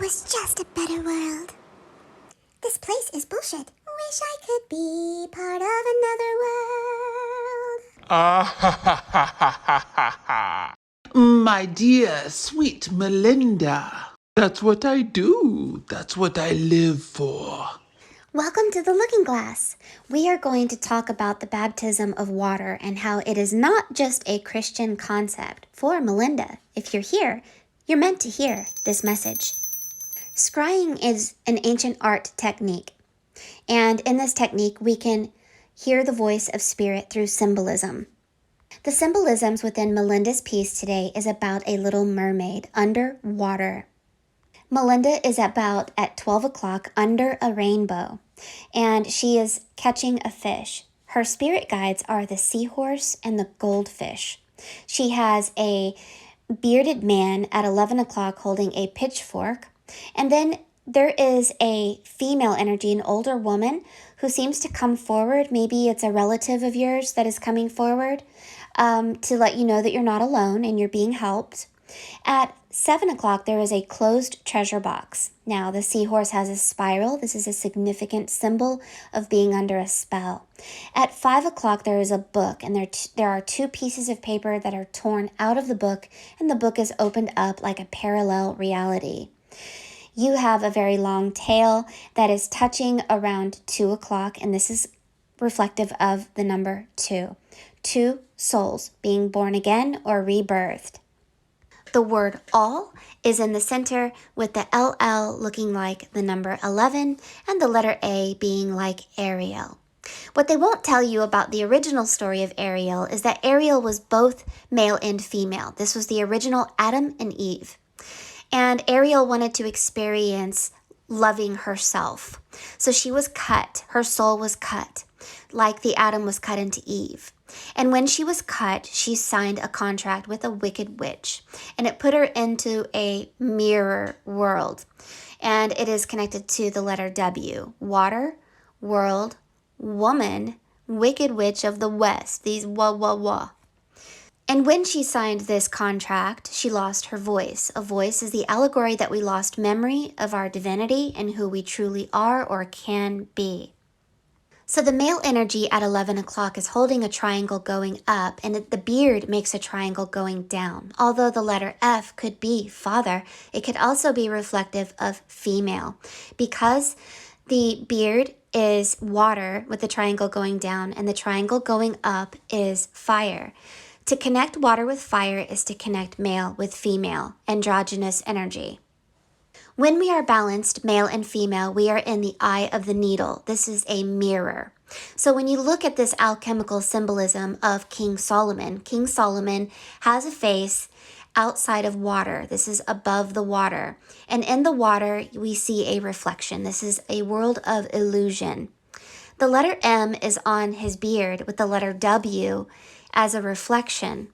there was just a better world. This place is bullshit. Wish I could be part of another world. Ah ha ha ha ha ha ha ha. My dear, sweet Melinda. That's what I do. That's what I live for. Welcome to the Looking Glass. We are going to talk about the baptism of water and how it is not just a Christian concept. For Melinda, if you're here, you're meant to hear this message. Scrying is an ancient art technique, and in this technique, we can hear the voice of spirit through symbolism. The symbolisms within Melinda's piece today is about a little mermaid underwater. Melinda is about at 12 o'clock under a rainbow, and she is catching a fish. Her spirit guides are the seahorse and the goldfish. She has a bearded man at 11 o'clock holding a pitchfork, and then there is a female energy, an older woman who seems to come forward. Maybe it's a relative of yours that is coming forward to let you know that you're not alone and you're being helped. At 7 o'clock, there is a closed treasure box. Now, the seahorse has a spiral. This is a significant symbol of being under a spell. At 5 o'clock, there is a book, and there are two pieces of paper that are torn out of the book, and the book is opened up like a parallel reality. You have a very long tail that is touching around 2 o'clock, and this is reflective of the number 2. 2 souls being born again or rebirthed. The word all is in the center with the LL looking like the number 11 and the letter A being like Ariel. What they won't tell you about the original story of Ariel is that Ariel was both male and female. This was the original Adam and Eve. And Ariel wanted to experience loving herself. So she was cut. Her soul was cut, like the Adam was cut into Eve. And when she was cut, she signed a contract with a wicked witch, and it put her into a mirror world. And it is connected to the letter W, water, world, woman, wicked witch of the West, these wah. And when she signed this contract, she lost her voice. A voice is the allegory that we lost memory of our divinity and who we truly are or can be. So the male energy at 11 o'clock is holding a triangle going up, and the beard makes a triangle going down. Although the letter F could be father, it could also be reflective of female. Because the beard is water with the triangle going down and the triangle going up is fire. To connect water with fire is to connect male with female, androgynous energy. When we are balanced, male and female, we are in the eye of the needle. This is a mirror. So when you look at this alchemical symbolism of King Solomon has a face outside of water. This is above the water. And in the water, we see a reflection. This is a world of illusion. The letter M is on his beard with the letter W as a reflection.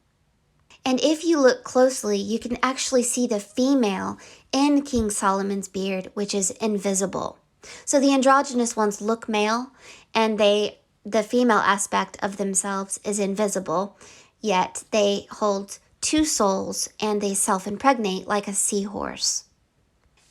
And if you look closely, you can actually see the female in King Solomon's beard, which is invisible. So the androgynous ones look male, and the female aspect of themselves is invisible, yet they hold 2 souls and they self-impregnate like a seahorse.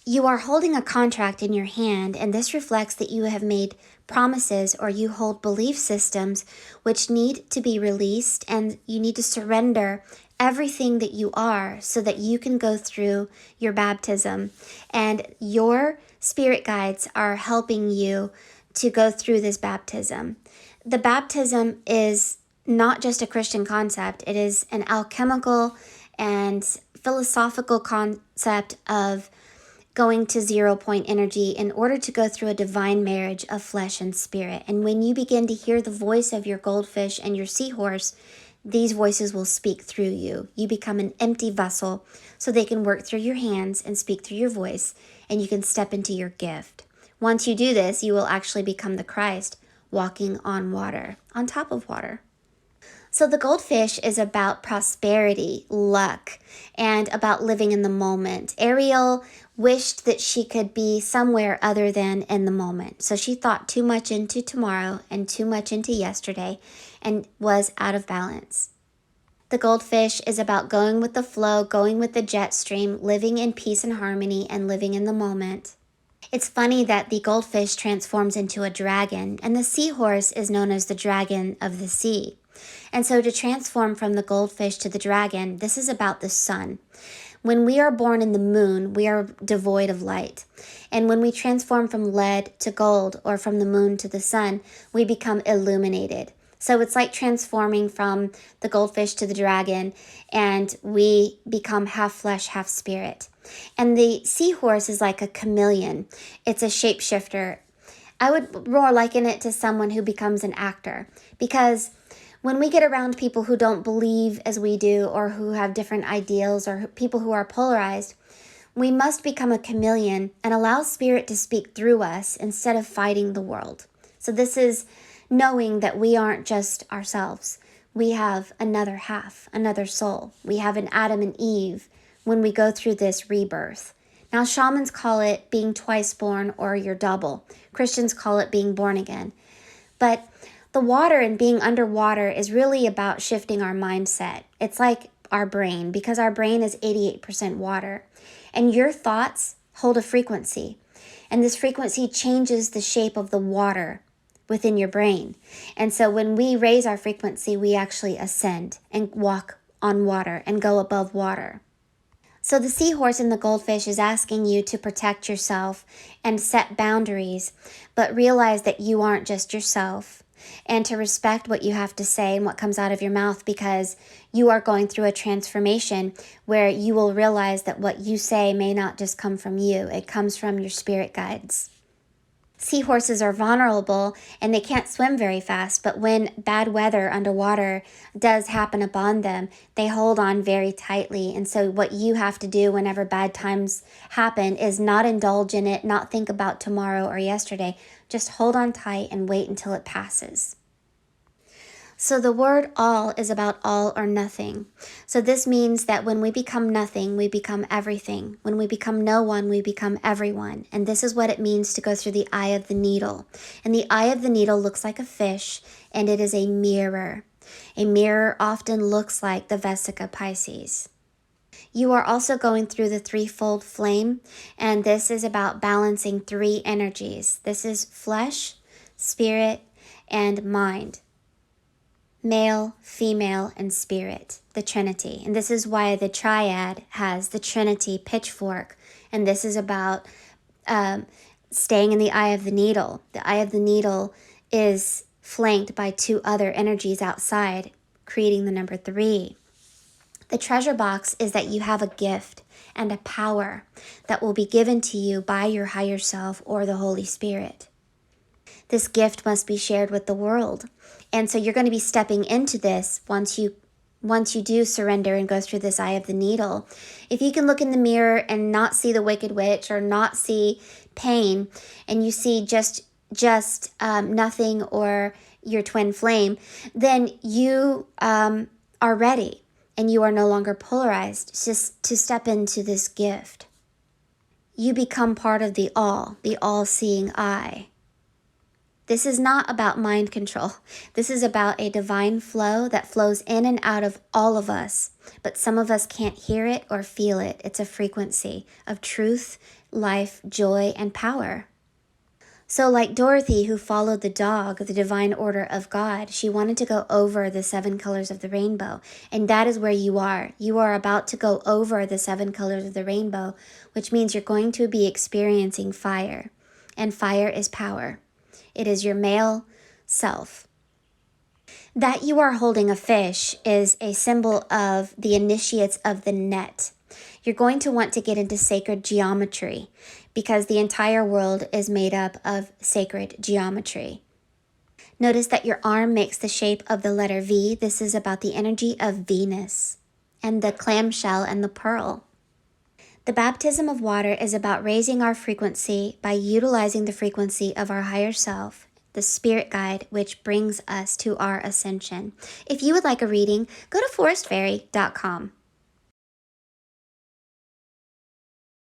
You are holding a contract in your hand, and this reflects that you have made promises or you hold belief systems which need to be released, and you need to surrender everything that you are so that you can go through your baptism. And your spirit guides are helping you to go through this baptism. The baptism is not just a Christian concept. It is an alchemical and philosophical concept of going to 0 point energy in order to go through a divine marriage of flesh and spirit. And when you begin to hear the voice of your goldfish and your seahorse, these voices will speak through you. You become an empty vessel so they can work through your hands and speak through your voice, and you can step into your gift. Once you do this, you will actually become the Christ walking on water, on top of water. So the goldfish is about prosperity, luck, and about living in the moment. Ariel wished that she could be somewhere other than in the moment. So she thought too much into tomorrow and too much into yesterday and was out of balance. The goldfish is about going with the flow, going with the jet stream, living in peace and harmony, and living in the moment. It's funny that the goldfish transforms into a dragon, and the seahorse is known as the dragon of the sea. And so to transform from the goldfish to the dragon, this is about the sun. When we are born in the moon, we are devoid of light. And when we transform from lead to gold or from the moon to the sun, we become illuminated. So it's like transforming from the goldfish to the dragon, and we become half flesh, half spirit. And the seahorse is like a chameleon. It's a shapeshifter. I would more liken it to someone who becomes an actor, because when we get around people who don't believe as we do, or who have different ideals, or people who are polarized, we must become a chameleon and allow spirit to speak through us instead of fighting the world. So this is knowing that we aren't just ourselves. We have another half, another soul. We have an Adam and Eve when we go through this rebirth. Now, shamans call it being twice born, or your double. Christians call it being born again. But the water and being underwater is really about shifting our mindset. It's like our brain, because our brain is 88% water. And your thoughts hold a frequency. And this frequency changes the shape of the water within your brain. And so when we raise our frequency, we actually ascend and walk on water and go above water. So the seahorse and the goldfish is asking you to protect yourself and set boundaries, but realize that you aren't just yourself, and to respect what you have to say and what comes out of your mouth, because you are going through a transformation where you will realize that what you say may not just come from you, it comes from your spirit guides. Seahorses are vulnerable and they can't swim very fast, but when bad weather underwater does happen upon them, they hold on very tightly. And so what you have to do whenever bad times happen is not indulge in it, not think about tomorrow or yesterday. Just hold on tight and wait until it passes. So the word all is about all or nothing. So this means that when we become nothing, we become everything. When we become no one, we become everyone. And this is what it means to go through the eye of the needle. And the eye of the needle looks like a fish, and it is a mirror. A mirror often looks like the Vesica Pisces. You are also going through the threefold flame, and this is about balancing three energies. This is flesh, spirit, and mind. Male, female, and spirit, the Trinity. And this is why the triad has the Trinity pitchfork. And this is about staying in the eye of the needle. The eye of the needle is flanked by two other energies outside, creating the number 3. The treasure box is that you have a gift and a power that will be given to you by your higher self or the Holy Spirit. This gift must be shared with the world. And so you're going to be stepping into this once you do surrender and go through this eye of the needle. If you can look in the mirror and not see the wicked witch or not see pain, and you see just nothing or your twin flame, then you are ready and you are no longer polarized just to step into this gift. You become part of the all-seeing eye. This is not about mind control. This is about a divine flow that flows in and out of all of us, but some of us can't hear it or feel it. It's a frequency of truth, life, joy, and power. So like Dorothy, who followed the dog, the divine order of God, she wanted to go over the 7 colors of the rainbow. And that is where you are. You are about to go over the 7 colors of the rainbow, which means you're going to be experiencing fire. And fire is power. It is your male self. That you are holding a fish is a symbol of the initiates of the net. You're going to want to get into sacred geometry because the entire world is made up of sacred geometry. Notice that your arm makes the shape of the letter V. This is about the energy of Venus and the clamshell and the pearl. The baptism of water is about raising our frequency by utilizing the frequency of our higher self, the spirit guide, which brings us to our ascension. If you would like a reading, go to forestfairy.com.